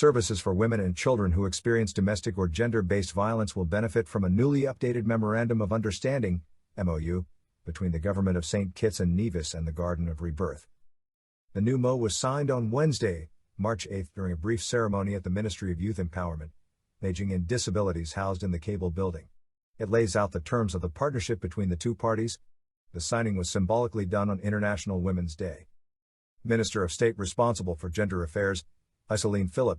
services for women and children who experience domestic or gender-based violence will benefit from a newly updated Memorandum of Understanding, MOU, between the Government of St. Kitts and Nevis and the Garden of Rebirth. The new MO was signed on Wednesday, March 8, during a brief ceremony at the Ministry of Youth Empowerment, Aging and Disabilities housed in the Cable Building. It lays out the terms of the partnership between the two parties. The signing was symbolically done on International Women's Day. Minister of State responsible for Gender Affairs, Iselene Phillip,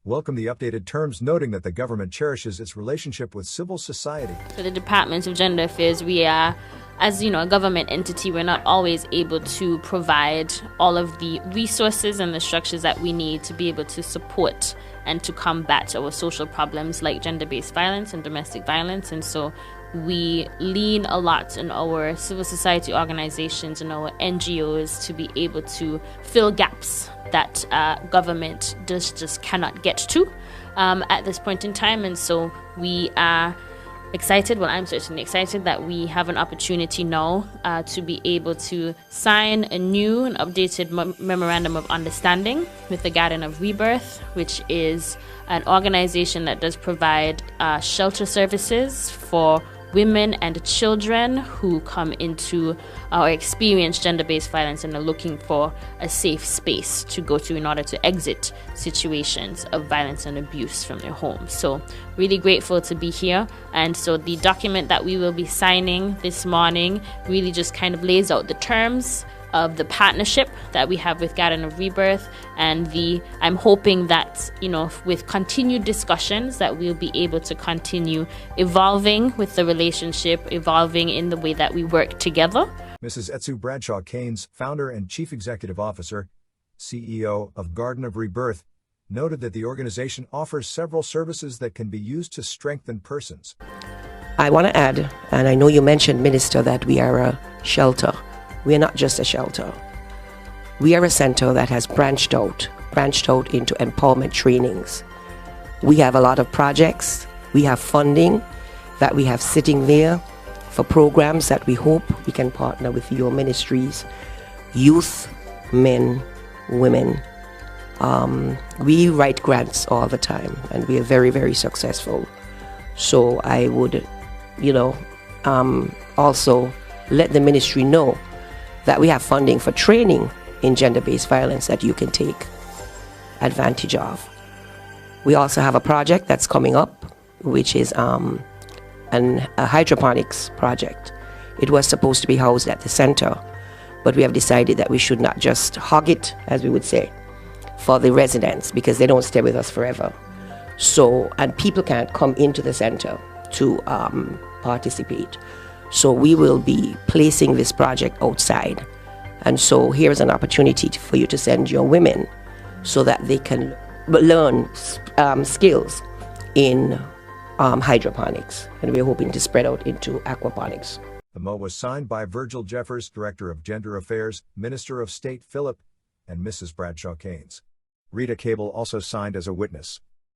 welcomed the updated terms, noting that the government cherishes its relationship with civil society. For the Department of Gender Affairs, we are, as a government entity, we're not always able to provide all of the resources and the structures that we need to be able to support and to combat our social problems like gender-based violence and domestic violence. And so we lean a lot in our civil society organizations and our NGOs to be able to fill gaps that government just cannot get to at this point in time. And so we are excited, well, I'm certainly excited that we have an opportunity now to be able to sign a new and updated Memorandum of Understanding with the Garden of Rebirth, which is an organization that does provide shelter services for women and children who come into or experience gender-based violence and are looking for a safe space to go to in order to exit situations of violence and abuse from their homes. So really grateful to be here. And so the document that we will be signing this morning really just kind of lays out the terms of the partnership that we have with Garden of Rebirth, and I'm hoping that with continued discussions that we'll be able to continue evolving with the relationship, evolving in the way that we work together. Mrs. Etsu Bradshaw-Keynes, founder and chief executive officer, CEO of Garden of Rebirth, noted that the organization offers several services that can be used to strengthen persons. I want to add, and I know you mentioned, Minister, that we are a shelter. We are not just a shelter. We are a center that has branched out into empowerment trainings. We have a lot of projects. We have funding that we have sitting there for programs that we hope we can partner with your ministries, youth, men, women. We write grants all the time, and we are very, very successful. So I would, also let the ministry know that we have funding for training in gender-based violence that you can take advantage of. We also have a project that's coming up, which is a hydroponics project. It was supposed to be housed at the center, but we have decided that we should not just hog it, as we would say, for the residents, because they don't stay with us forever. So, and people can't come into the center to participate. So we will be placing this project outside. And so here's an opportunity for you to send your women so that they can learn skills in hydroponics. And we're hoping to spread out into aquaponics. The MO was signed by Virgil Jeffers, Director of Gender Affairs, Minister of State Phillip, and Mrs. Bradshaw-Keynes. Rita Cable also signed as a witness.